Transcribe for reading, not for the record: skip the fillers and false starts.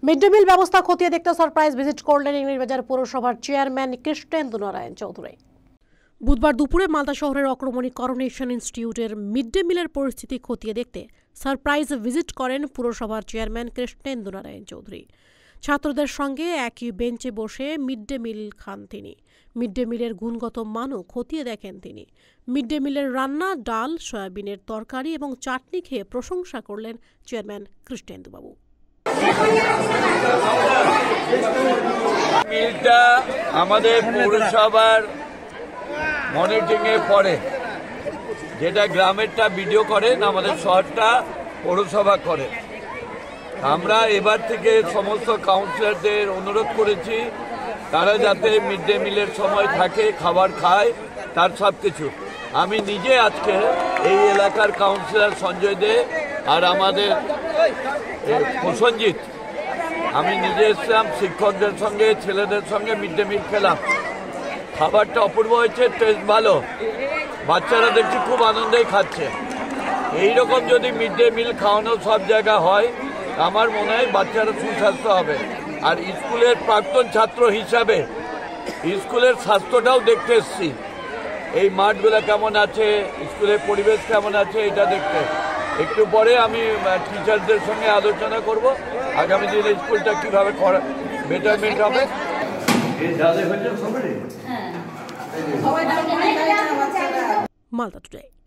Mid day meal ব্যবস্থা খতিয়ে দেখতে সারপ্রাইজ ভিজিট করলেন ইংরেজবাজার পৌরসভার চেয়ারম্যান কৃষ্ণেন্দু নারায়ণ চৌধুরী। বুধবার দুপুরে মালদা শহরের অক্রমণী করোনেশন ইনস্টিটিউটের মিড ডে মিলের পরিস্থিতি খতিয়ে দেখতে সারপ্রাইজ ভিজিট করেন পুরসভার চেয়ারম্যান কৃষ্ণেন্দু নারায়ণ চৌধুরী। ছাত্রদের সঙ্গে একই বেঞ্চে বসে মিড ডে মিল খান তিনি। মিড ডে মিলের গুণগত মানও খতিয়ে দেখেন তিনি। মিড ডে মিলের রান্না, ডাল, সয়াবিনের তরকারি এবং চাটনি খেয়ে প্রশংসা করলেন চেয়ারম্যান কৃষ্ণেন্দুবাবু। মিলটা আমাদের পৌরসভার মনিটরিং এ পড়ে, যেটা গ্রামেরটা ভিডিও করেন, আমাদের শহরটা পৌরসভা করে। আমরা এবার থেকে সমস্ত কাউন্সিলরদের অনুরোধ করেছি তারা যাতে মিড ডে মিলের সময় থাকে, খাবার খায়, তার সব কিছু। আমি নিজে আজকে এই এলাকার কাউন্সিলর সঞ্জয় দে আর আমাদের প্রসঞ্জিৎ, আমি নিজে এসেছিলাম, শিক্ষকদের সঙ্গে, ছেলেদের সঙ্গে মিড ডে মিল খেলাম। খাবারটা অপূর্ব হয়েছে, টেস্ট ভালো, বাচ্চারা দেখছি খুব আনন্দেই খাচ্ছে। এইরকম যদি মিড ডে মিল খাওয়ানো সব জায়গা হয়, আমার মনে হয় বাচ্চারা সুস্বাস্থ্য হবে। আর স্কুলের প্রাক্তন ছাত্র হিসাবে স্কুলের স্বাস্থ্যটাও দেখতে এসছি, এই মাঠগুলো কেমন আছে, স্কুলের পরিবেশ কেমন আছে, এটা দেখতে। একটু পরে আমি টিচারদের সঙ্গে আলোচনা করব আগামী দিনে স্কুলটা কিভাবে বেটারমেন্ট হবে। মালদা টুডে।